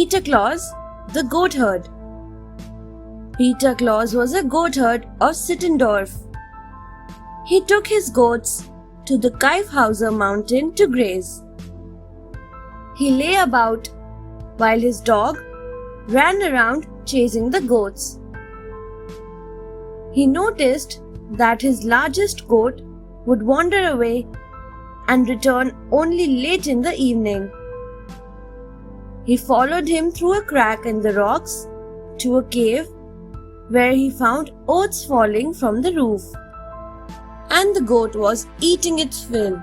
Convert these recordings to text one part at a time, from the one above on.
Peter Claus, the goat herd. Peter Claus was a goat herd of Sittendorf. He took his goats to the Kyffhauser mountain to graze. He lay about while his dog ran around chasing the goats. He noticed that his largest goat would wander away and return only late in the evening. He followed him through a crack in the rocks to a cave where he found oats falling from the roof, and the goat was eating its fill.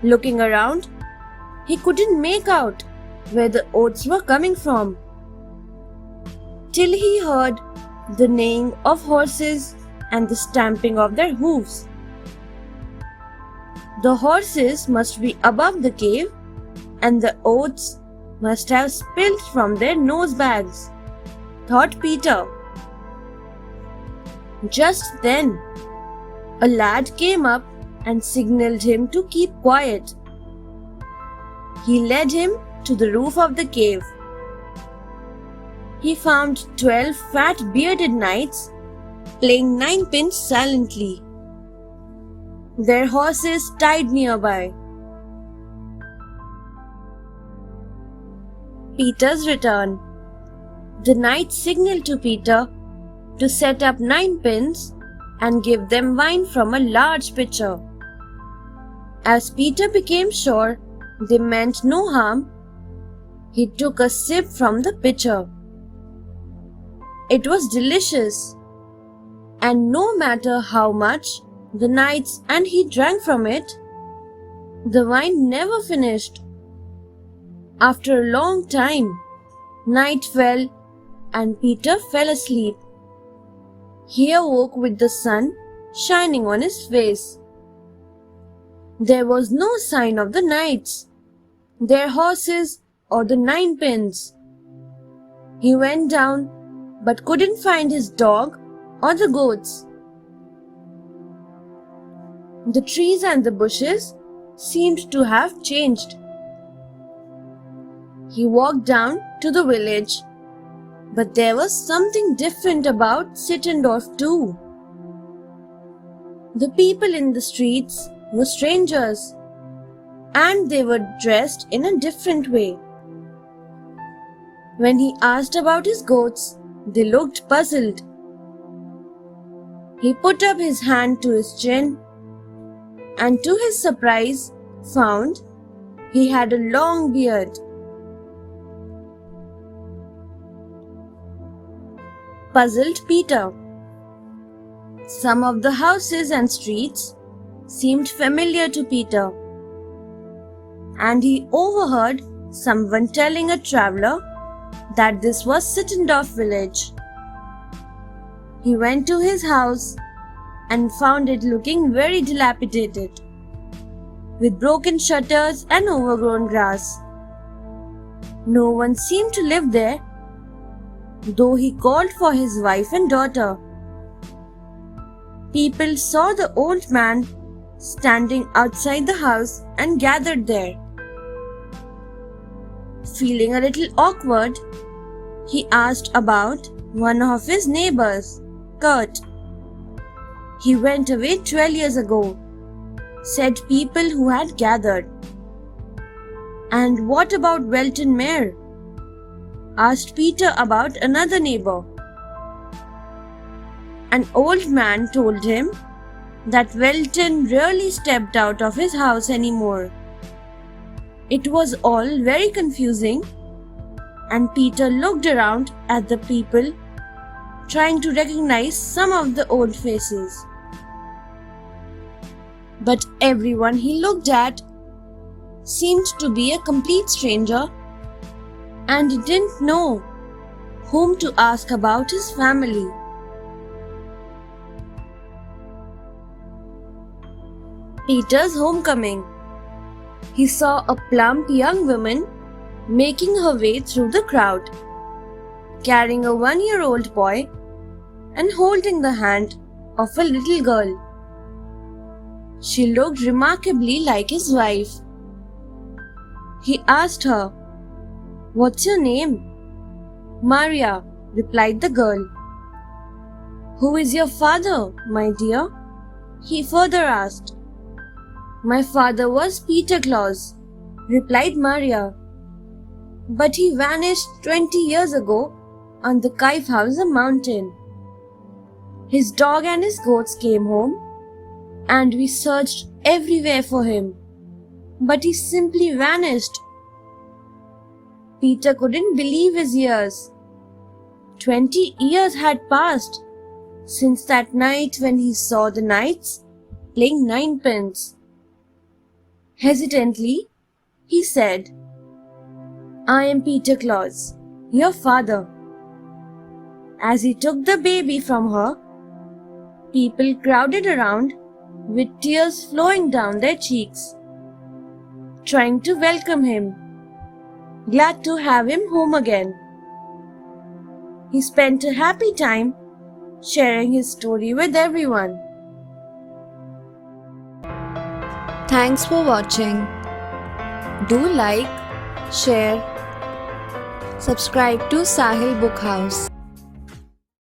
Looking around, he couldn't make out where the oats were coming from, till he heard the neighing of horses and the stamping of their hooves. The horses must be above the cave, and the oats must have spilled from their nose bags, thought Peter. Just then, a lad came up and signaled him to keep quiet. He led him to the roof of the cave. He found 12 fat bearded knights playing ninepins silently, their horses tied nearby. Peter's return. The knights signaled to Peter to set up ninepins and give them wine from a large pitcher. As Peter became sure they meant no harm, he took a sip from the pitcher. It was delicious, and no matter how much the knights and he drank from it, the wine never finished. After a long time, night fell and Peter fell asleep. He awoke with the sun shining on his face. There was no sign of the knights, their horses, or the ninepins. He went down but couldn't find his dog or the goats. The trees and the bushes seemed to have changed. He walked down to the village, but there was something different about Sittendorf too. The people in the streets were strangers, and they were dressed in a different way. When he asked about his goats, they looked puzzled. He put up his hand to his chin, and to his surprise found he had a long beard. Puzzled Peter. Some of the houses and streets seemed familiar to Peter, and he overheard someone telling a traveler that this was Sittendorf village. He went to his house and found it looking very dilapidated, with broken shutters and overgrown grass. No one seemed to live there, though he called for his wife and daughter. People saw the old man standing outside the house and gathered there. Feeling a little awkward, he asked about one of his neighbors, Kurt. He went away 12 years ago, said people who had gathered. And what about Welton Mayor? Asked Peter about another neighbor. An old man told him that Welton rarely stepped out of his house anymore. It was all very confusing, and Peter looked around at the people, trying to recognize some of the old faces. But everyone he looked at seemed to be a complete stranger, and he didn't know whom to ask about his family. Peter's homecoming. He saw a plump young woman making her way through the crowd, carrying a 1-year-old boy and holding the hand of a little girl. She looked remarkably like his wife. He asked her, "What's your name?" "Maria," replied the girl. "Who is your father, my dear?" he further asked. "My father was Peter Claus," replied Maria, "but he vanished 20 years ago on the Kaifhauser mountain. His dog and his goats came home, and we searched everywhere for him, but he simply vanished." Peter couldn't believe his ears. 20 years had passed since that night when he saw the knights playing ninepins. Hesitantly, he said, "I am Peter Claus, your father." As he took the baby from her, people crowded around with tears flowing down their cheeks, trying to welcome him, glad to have him home again. He spent a happy time sharing his story with everyone. Thanks for watching. Do like, share, subscribe to Sahil Book House.